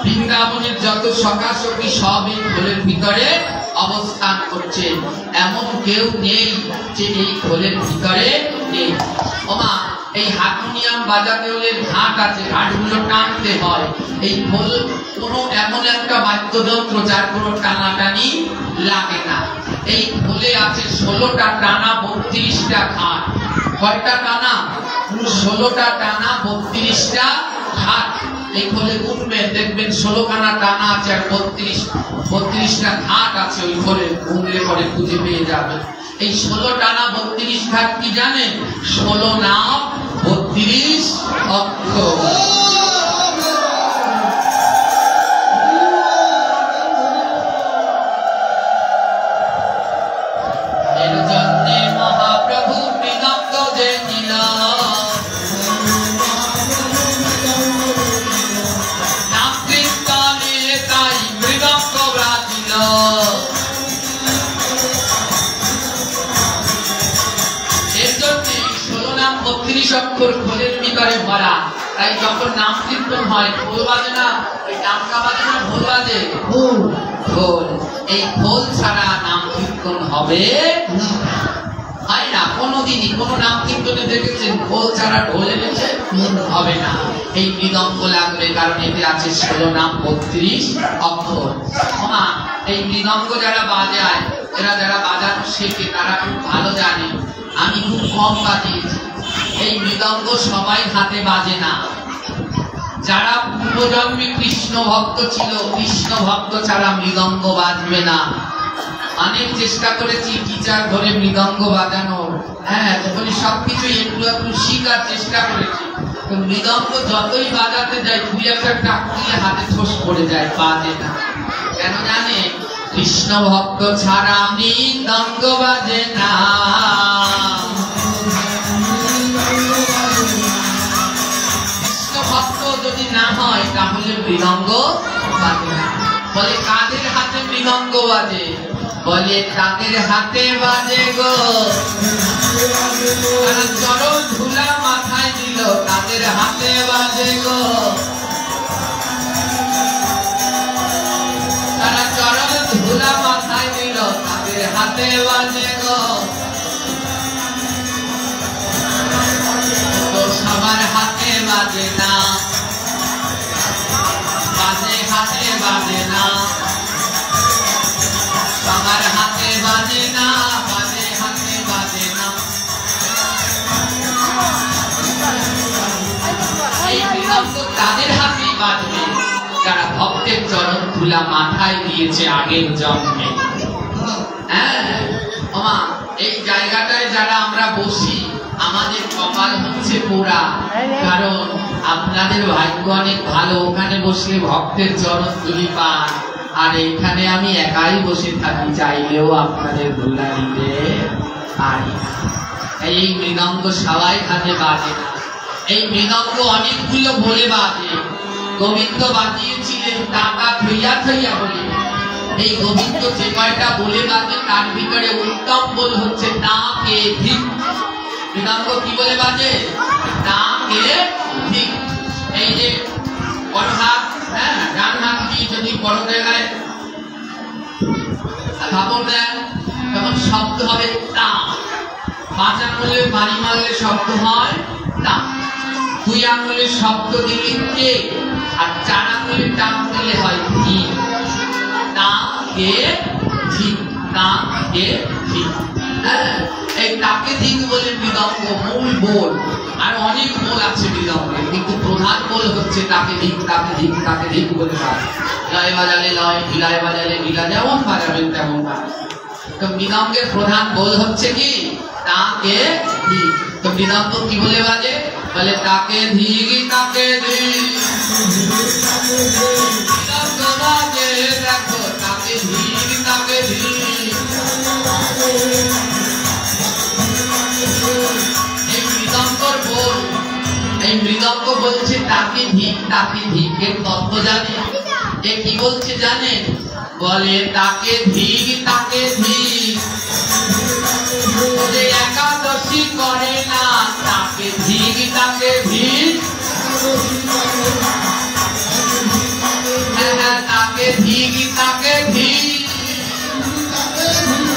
বৃন্দাবনের যত সখা সখী সব এই খোলের ভিতরে অবস্থান করছে। এমন কেউ নেই যে এই খোলের ভিতরে নেই। ওমা, এই হারমোনিয়াম বাজাতে হলে ঘাট আছে, ঘাটগুলো টানতে হয়। এই খোল কোনো এমন একটা বাদ্যযন্ত্র যার কোনো টানাটানি লাগে না। এই খোলে আছে 16টা টানা, 32টা ঘাট। কয়টা টানা? 16টা টানা, 32টা ঘাট। এই খোলে গুনবেন, দেখবেন 16খানা টানা আছে আর 32টা ঘাট আছে। ওই খোলে গুনলে পরে খুঁজে পেয়ে যাবেন। এই 16 টানা 32 ঘাট কি জানেন? 16 নাম, 32 অক্ষর। এর জন্যে মহাপ্রভু মৃদঙ্গ যে নিল, নাম কীর্তনে তাই মৃদঙ্গ বাজিল। এর জন্যে 16 নাম 32 অক্ষর খোলের ভিতরে ভরা। তাই যখন নাম কীর্তন হয় খোল বাজে না, ওই ডাঙ্কা বাজে না, ঢোল বাজে, খোল। এই খোল ছাড়া নাম কীর্তন হবে না, হয় না। কোনোদিনই কোনো নাম কীর্তনে দেখেছেন খোল ছাড়া ঢোল এনেছে? হবে না। এই মৃদঙ্গ লাগবে, কারণ এতে আছে 16 নাম 32 অক্ষর। মা, এই মৃদঙ্গ যারা বাজায়, এরা যারা বাজানো শেখে তারা খুব ভালো জানে। আমি খুব কম বাজিয়েছি। এই মৃদঙ্গ সবাই হাতে বাজে না। যারা পূর্বজন্মে কৃষ্ণ ভক্ত ছিল, কৃষ্ণ ভক্ত ছাড়া মৃদঙ্গ বাজবে না। অনেক চেষ্টা করেছি টিচার ধরে মৃদঙ্গ বাজানোর। হ্যাঁ, যখনই সবকিছু একটু একটু শিখার চেষ্টা করেছি, তো মৃদঙ্গ যতই বাজাতে যায় 2-1টা টাক দিলে হাতে ঠোস পড়ে যায়, বাজে না। কেন জানে? কৃষ্ণ ভক্ত ছাড়া মৃদঙ্গ বাজে না। কৃষ্ণ ভক্ত যদি না হয় তাহলে মৃদঙ্গ বাজে না। বলে কাদের হাতে মৃদঙ্গ বাজে? বলে তাদের হাতে বাজে গো, তারা চরণ ধুলা মাথায় দিল, তাদের হাতে বাজে গো, তারা চরণ ধুলা মাথায় দিল, তাদের হাতে বাজে গো। তো সবার হাতে বাজে না, বাজে হাতে বাজে না, সবার হাতে বাজে না, বাজে হাতে বাজে না। এই মৃদঙ্গ তাদের হাতেই বাজবে যারা ভক্তের চরণ ধুলা মাথায় দিয়েছে আগের জন্মে। হ্যাঁ ওমা, এই জায়গাটায় যারা আমরা বসি আমাদের কপাল হচ্ছে পোড়া, কারণ আপনাদের ভাগ্য অনেক ভালো, ওখানে বসলে ভক্তের চরণ ধুলি পান, আর এখানে আমি একাই বসে থাকি, চাইলেও আপনাদের ধুলা দিতে পারি। এই মৃদঙ্গ সবাই হাতে বাজে না। এই মৃদঙ্গ অনেকগুলো বলে বাজে। গোবিন্দ বাজিয়েছিলেন টাকা থইয়া থইয়া বলে। এই গোবিন্দ যে কয়টা বলে বাজে তার ভিতরে উত্তম বল হচ্ছে তাকে ঠিক। মৃদঙ্গ কি বলে বাজে? তাকে ঠিক। এই যে বড় হাত, হ্যাঁ ডান হাত দিয়ে যদি বড় জায়গায় থাপড় দেন তখন শব্দ হবে তা। পাঁচ আঙুলে বাড়ি মারলে শব্দ হয় তা। দুই আঙুলে শব্দ দিলে কে, আর চার আঙুলে টান দিলে হয় ঠিক। তাকে ঠিক, তাকে ঠিক। এই তাকে ঠিক বলে মৃদঙ্গ মূল বোল। আর অনেক বোল আছে মৃদঙ্গে, কিন্তু প্রধান বোল হচ্ছে তাকে ঠিক, তাকে ঠিক, তাকে ঠিক বলে বাজে। লয় বাজালে লয়, ঢিলায় বাজালে ঢিলা, যেমন বাজাবেন তেমন বাজে। তো মৃদঙ্গের প্রধান বোল হচ্ছে কি তাকে ঠিক। তো মৃদঙ্গ কি বলে বাজে? বলে তাকে ধীর, তাকে ধীর মৃদঙ্গ বাজে, দেখো তাকে ধীর, তাকে ধীর। এই মৃদঙ্গর বোল, এই মৃদঙ্গ বলছে তাকে ঠিক, তাকে ঠিক। এর তত্ত্ব জানে? এ কি বলছে জানেন? বলে তাকে ধীর, তাকে ধীর, যে একাদশী করে না তাকে ধীর, তাকে ধীর, তাকে ধীর, তাকে ধীর,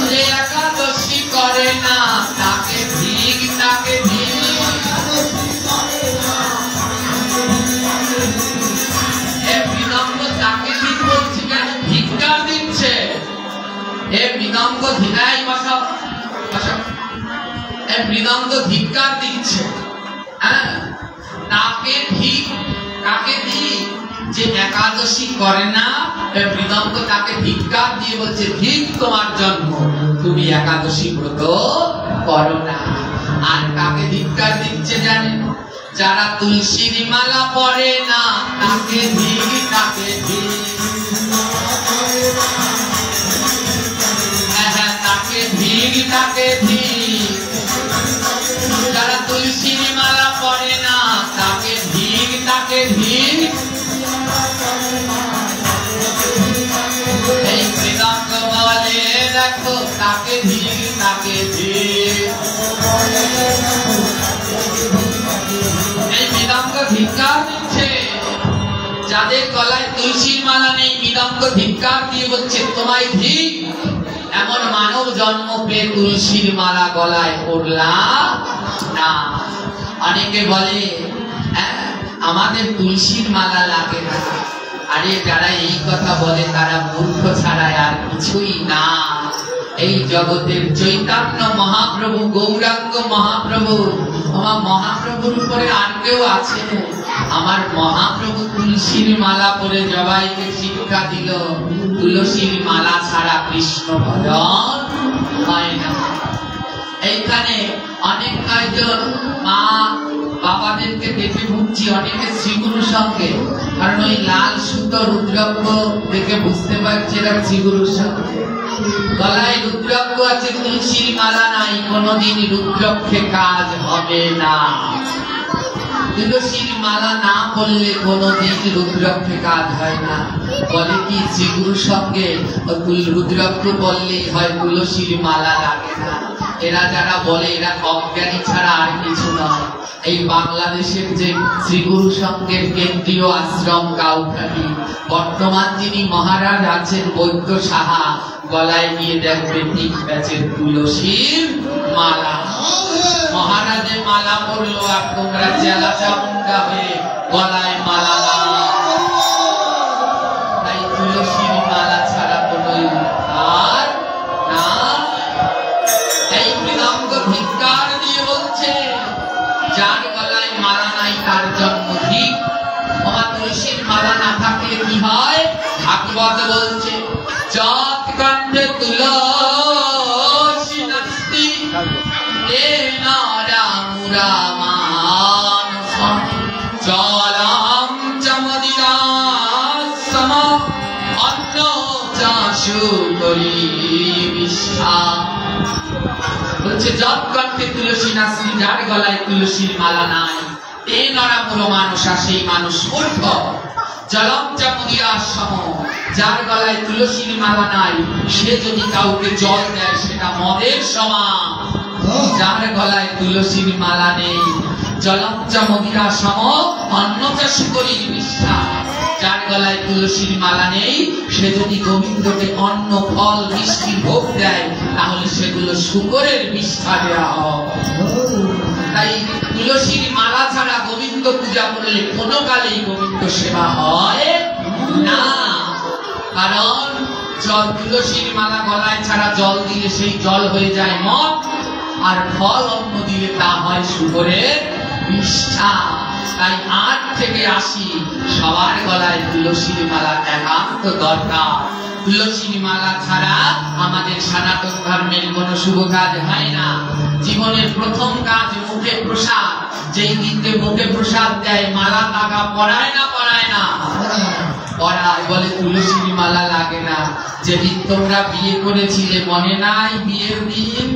যে একাদশী করে না তাকে ধীর, তাকে ধীর। এ মৃদঙ্গ তাকে ঠিক বলছে কেন? ধিক্কার দিচ্ছে। এ মৃদঙ্গ ধিনাই বসা, মৃদঙ্গ ধিক্কার দিচ্ছে। হ্যাঁ তাকে ঠিক, তাকে ঠিক, যে একাদশী করে না মৃদঙ্গ তাকে ধিক্কার দিয়ে বলছে ঠিক তোমার জন্ম, তুমি একাদশী ব্রত করো না। আর তাকে ধিক্কার দিচ্ছে জানেন? যারা তুলসীর মালা পরে না তাকে ধীর, তাকে ধীর, তাকে ধীর, তাকে ধীর। যারা তুলসীর মালা পরে না তাকে ধীর, তাকে ধীর। এই মৃদঙ্গ বলে দেখো তাকে ধীর, তাকে ধীর। এই মৃদঙ্গ ধিক্কার দিচ্ছে। যাদের গলায় তুলসীর মালা নেই মৃদঙ্গ ধিক্কার দিয়ে বলছে তোমায় ধীর। এমন মানব জন্ম পেয়ে তুলসীর মালা গলায় পড়লা না। অনেকে বলে আমাদের তুলসীর মালা লাগে না। আরে যারা এই কথা বলে তারা মূর্খ ছাড়া আর কিছুই না। এই জগতের চৈতন্য মহাপ্রভু, গৌরাঙ্গ মহাপ্রভু, আমার মহাপ্রভুর উপরে আর কেউ আছে? আমার মহাপ্রভু তুলসীর মালা পরে সবাইকে শিক্ষা দিল তুলসীর মালা ছাড়া কৃষ্ণ ভজন হয় না। এইখানে অনেক কয়েকজন মা বাবাদেরকে দেখে বুঝছি অনেকে শ্রীগুরুর সঙ্গে, কারণ ওই লাল সুতো রুদ্রাক্ষ দেখে বুঝতে পারছি এরা শ্রীগুরুর সঙ্গে। গলায় রুদ্রাক্ষ আছে, তুলসীর মালা নাই, কোনদিন রুদ্রাক্ষে কাজ হবে না। তুলসীর মালা না পড়লে কোনোদিন রুদ্রাক্ষে কাজ হয় না। বলে কি শ্রীগুরুর সঙ্গে রুদ্রাক্ষ পড়লেই হয়, তুলসীর মালা লাগে না। এরা যারা বলে এরা অজ্ঞানী ছাড়া আর কিছু নয়। এই বাংলাদেশের যে শ্রীগুরু সংঘের কেন্দ্রীয় আশ্রম কাউখালী, বর্তমান যিনি মহারাজ আছেন বৈদ্য সাহা, গলায় নিয়ে দেখবে ঠিক ব্যাচের তুলসীর মালা। মহারাজের মালা পড়লো আর তোমরা চেলা চামুন্ডা হয়ে গলায় মালা লাগাও। তাই তুলসীর মালা ছাড়া কোনো উদ্ধার না। এই মৃদঙ্গ ধিক্কার দিয়ে বলছে যার গলায় মালা নাই তার জন্ম ঠিক। আমার তুলসীর মালা না থাকলে কি হয়? ভাগবত বলছে যৎ কণ্ঠে তুলসী নাস্তি তেন রামুরামানসম জলম চ মদিরাসম অন্ন চ সুকরি বিষ্ঠা। বলছে যৎ কণ্ঠে তুলসী নাস্তি, যার গলায় তুলসীর মালা নাই, তেন রামুরামানসা, সেই মানুষ মূর্খ। জলম চ মদিরাসম, যার গলায় তুলসীর মালা নাই সে যদি কাউকে জল দেয় সেটা মদের সমান। যার গলায় তুলসীর মালা নেই, জলম চ মদিরাসম অন্ন চ সুকরি বিষ্ঠা, যার গলায় তুলসীর মালা নেই সে যদি গোবিন্দকে অন্ন ফল মিষ্টি ভোগ দেয় তাহলে সেগুলো শুকরের বিষ্ঠা দেওয়া হয়। তাই তুলসীর মালা ছাড়া গোবিন্দ পূজা করলে কোনো কালেই গোবিন্দ সেবা হয় না। কারণ জল, তুলসীর মালা গলায় ছাড়া জল দিলে সেই জল হয়ে যায় মদ, আর ফল অন্ন দিলে তা হয় শুকরের বিষ্ঠা। তাই 8 থেকে 80 সবার গলায় তুলসীর মালা একান্ত দরকার। তুলসীর মালা ছাড়া আমাদের সনাতন ধর্মের কোনো শুভ কাজ হয় না। জীবনের প্রথম কাজ মুখে প্রসাদ, যেই দিনকে মুখে প্রসাদ দেয় মালা টাকা পড়ায় না? পড়ায় না? পড়ায়। বলে তুলসীর মালা লাগে না। যেদিন তোমরা বিয়ে করেছিলে মনে নাই? বিয়ের দিন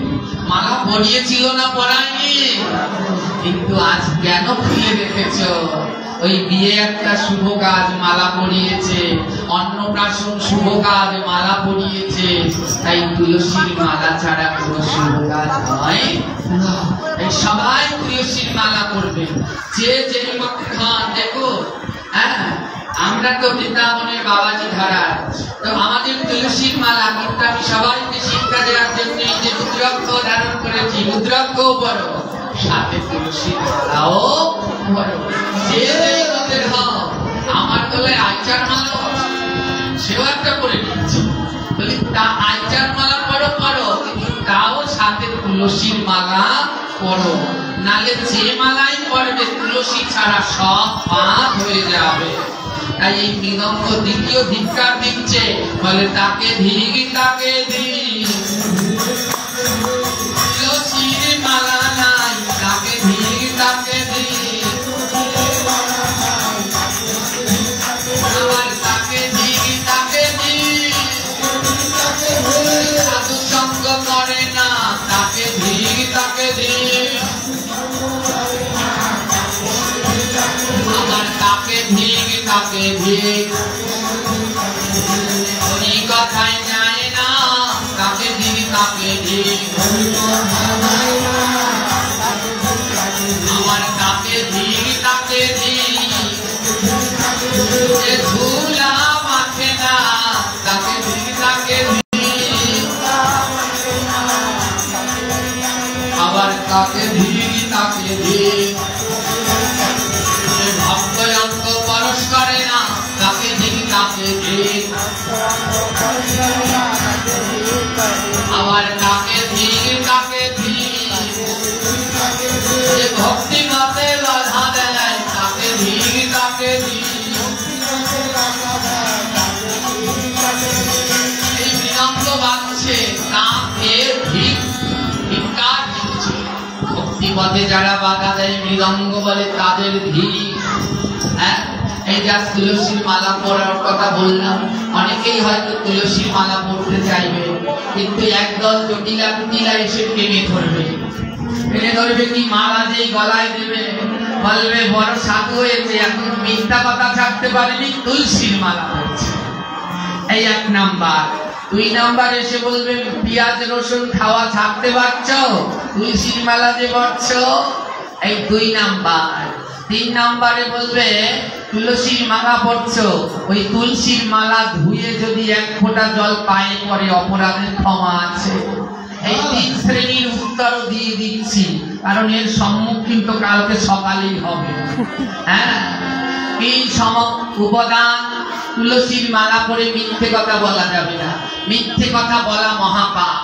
মালা পরিয়েছিল না পড়ায়নি? কিন্তু আজ কেন খুলে রেখেছ? ওই বিয়ে একটা শুভ কাজ, মালা পরিয়েছে। অন্নপ্রাশন শুভ কাজ, মালা পরিয়েছে। তাই তুলসীর মালা ছাড়া কোনো শুভ কাজ হয় না। সবাই তুলসীর মালা করবে। যে যেই খান দেখো, হ্যাঁ আমরা তো বৃন্দাবনের বাবাজি ধরা, তো আমাদের তুলসীর মালা, কিন্তু আমি সবাইকে শিক্ষা দেওয়ার জন্য এই যে রুদ্রাক্ষ ধারণ করেছি, রুদ্রাক্ষ বড়, সাথে তুলসীর মালাও বড়। যে যেই মতের হও, আমার গলায় আইচার মালা সেও একটা করে নিচ্ছে, বলি তা আইচার মালা পড়ো পড়ো, কিন্তু তাও সাথে তুলসীর মালা পড়ো, নালে যে মালাই পড়বে তুলসী ছাড়া সব বাদ হয়ে যাবে। তাই এই মৃদঙ্গ দ্বিতীয় ধিক্কার দিচ্ছে, বলে তাকে ধিক তাকে ধিক, তুলসীর মালা নাই তাকে ধিক তাকে ধিক, আবার তাকে ধিক তাকে ধিক, সাধু সঙ্গ করে না তাকে ধিক তাকে ধিক, আবার তাকে ধিক তাকে ধিক, ওই কথায় যায় না তাকে ধিক তাকে ধিক, আবার তাকে ধিক তাকে ধিক, যে ধুলা মাখে না তাকে ধিক তাকে ধিক, আবার তাকে ধিক তাকে ধিক, ভক্তয়ঙ্গ পরশ করে না তাকে ধিক তাকে ধিক, আবার তাকে ধিক তাকে ধিক, যে ভক্তি মতে বাধা দেয় তাকে ধিক তাকে ধিক। এই মৃদঙ্গ বাজছে তাকে ধিক ধিক্কার দিচ্ছে। ভক্তি পথে যারা বাধা দেয় মৃদঙ্গ বলে তাদের ধিক। হ্যাঁ, এই যা তুলসীর মালা পরার কথা বললাম, অনেকেই হয়তো তুলসীর মালা পড়তে চাইবে, কিন্তু একদল জটিলা কুটিলা এসে টেনে ধরবে। টেনে ধরবে কি মালা যেই গলায় দেবে বলবে বড় সাধু হয়েছে, এখন মিথ্যা কথা ছাড়তে পারেনি, তুলসীর মালা পড়ছে। এই 1 নাম্বার। 2 নাম্বার এসে বলবে পেঁয়াজ রসুন খাওয়া ছাড়তে পারছো, তুলসীর মালা যে পড়ছো। এই 2 নাম্বার। 3 নাম্বারে বলবে তুলসীর মালা পড়ছো, ওই তুলসীর মালা ধুয়ে যদি 1 ফোঁটা জল পায়ে পড়ে অপরাধের ক্ষমা আছে। এই 3 শ্রেণীর উত্তরও দিয়ে দিচ্ছি, কারণ এর সম্মুখীন তো কালকে সকালেই হবে। হ্যাঁ, এই উপাদান। তুলসীর মালা পরে মিথ্যে কথা বলা যাবে না, মিথ্যে কথা বলা মহাপাপ।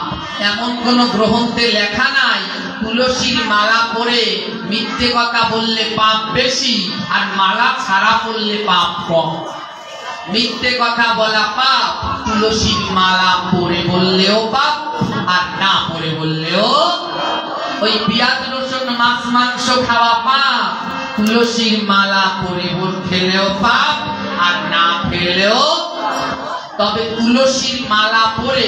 এমন কোন গ্রন্থে লেখা নাই তুলসীর মালা পরে মিথ্যে কথা বললে পাপ বেশি আর মালা ছাড়া পড়লে পাপ কম। মিথ্যে কথা বলা পাপ, তুলসীর মালা পরে বললেও পাপ আর না পরে বললেও। ওই পেঁয়াজ রসুন মাছ মাংস খাওয়া পাপ, তুলসীর মালা পরে খেলেও পাপ আর না খেলেও। তবে তুলসীর মালা পরে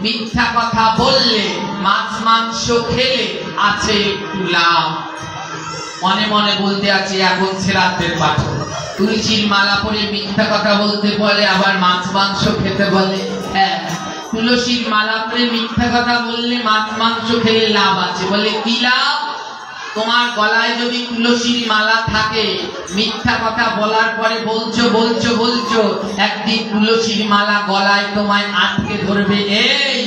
মিথ্যা কথা বললে, মাছ মাংস খেলে আছে একটু লাভ। মনে মনে বলতে আছে এখন শ্রাদ্ধের পাঠ, তুলসীর মালা পরে মিথ্যা কথা বলতে বলে, আবার মাছ মাংস খেতে বলে। হ্যাঁ, তুলসীর মালা পরে মিথ্যা কথা বললে মাছ মাংস খেলে লাভ আছে। বলে কি লাভ? তোমার গলায় যদি তুলসীর মালা থাকে, মিথ্যা কথা বলার পরে বলছো বলছো বলছো, একদিন তুলসীর মালা গলায় তোমায় আটকে ধরবে। এই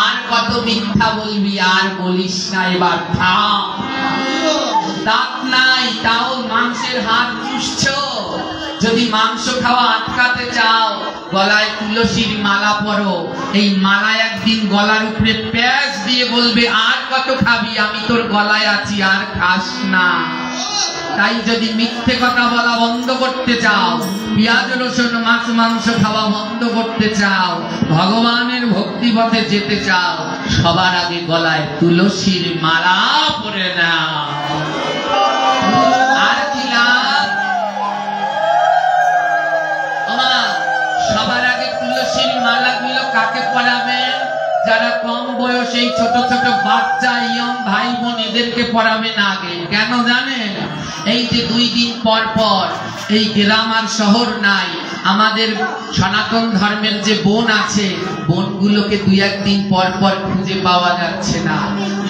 আর কত মিথ্যা বলবি, আর বলিস না, এবার থাম। দাঁত নাই তাও মাংসের হাত চুষছো। যদি মাংস খাওয়া আটকাতে চাও, গলায় তুলসীর মালা পরো। এই মালা একদিন গলার উপরে প্যাঁচ দিয়ে বলবে আর কত খাবি, আমি তোর গলায় আছি, আর খাস না। তাই যদি মিথ্যে কথা বলা বন্ধ করতে চাও, পেঁয়াজ রসুন মাছ মাংস খাওয়া বন্ধ করতে চাও, ভগবানের ভক্তি পথে যেতে চাও, সবার আগে গলায় তুলসীর মালা পরে নাও। আর কি লাভ? সবার আগে তুলসীর মালাগুলো কাকে পরাবে? যারা কম বয়সে ছোট ছোট বাচ্চা ইয়ং ভাই বোন, এদেরকে পরাবেন আগে। কেন জানেন? এই যে 2 দিন পর পর এই গ্রাম আর শহর নাই, আমাদের সনাতন ধর্মের যে বোন আছে, বোনগুলোকে 2-1 দিন পর পর খুঁজে পাওয়া যাচ্ছে না।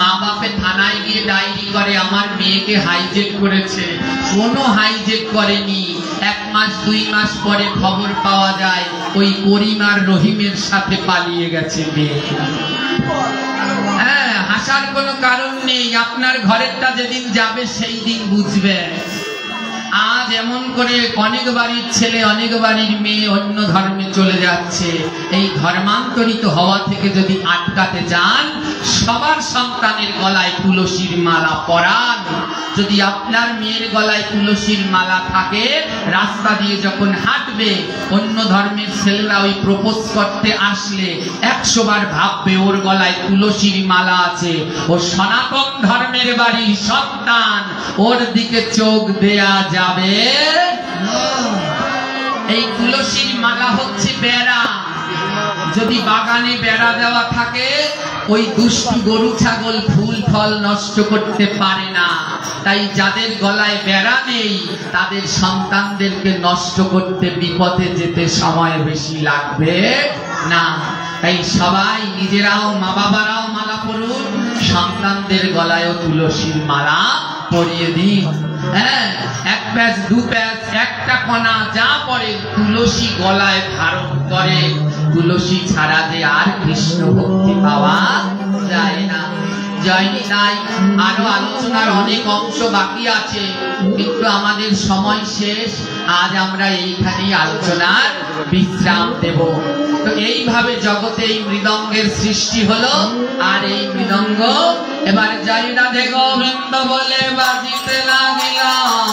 মা বাপে থানায় গিয়ে ডায়েরি করে আমার মেয়েকে হাইজেক করেছে। কোনো হাইজেক করেনি। 1 মাস 2 মাস পরে খবর পাওয়া যায় ওই করিম আর রহিমের সাথে পালিয়ে গেছে মেয়ে। হ্যাঁ, হাসার কোনো কারণ নেই। আপনার ঘরেরটা যেদিন যাবে সেই দিন বুঝবেন। আজ এমন করে অনেক বাড়ির ছেলে অনেক বাড়ির মেয়ে অন্য ধর্মে চলে যাচ্ছে। এই ধর্মান্তরিত হওয়া থেকে যদি আটকাতে যান, সবার সন্তানের গলায় তুলসীর মালা পরান। যদি আপনার মেয়ের গলায় তুলসীর মালা থাকে, রাস্তা দিয়ে যখন হাঁটবে, অন্য ধর্মের ছেলেরা ওই প্রপোজ করতে আসলে 100 বার ভাববে ওর গলায় তুলসীর মালা আছে, ও সনাতন ধর্মের বাড়ির সন্তান, ওর দিকে চোখ দেয়া যাবে। এই তুলসীর মালা হচ্ছে বেড়া। যদি বাগানে বেড়া দেওয়া থাকে, ওই দুষ্টু গরু ছাগল ফুল ফল নষ্ট করতে পারে না। তাই যাদের গলায় বেড়া নেই, তাদের সন্তানদেরকে নষ্ট করতে, বিপদে যেতে সময় বেশি লাগবে না। তাই সবাই নিজেরাও, মা বাবারাও মালা পরুন, সন্তানদের গলায়ও তুলসীর মালা পরিয়ে দিন। হ্যাঁ, 1 প্যাচ 2 প্যাচ, একটা কণা যা পড়ে তুলসী গলায় ধারণ করে। তুলসী ছাড়া যে আর কৃষ্ণ ভক্তি পাওয়া যায় না। যায়নি তাই আরো আলোচনার অনেক অংশ বাকি আছে, কিন্তু আমাদের সময় শেষ। আজ আমরা এইখানেই আলোচনার বিশ্রাম দেব। তো এইভাবে জগতে এই মৃদঙ্গের সৃষ্টি হলো। আর এই মৃদঙ্গ এবার জয় রাধে গোবিন্দ বলে বাজিতে লাগিলাম।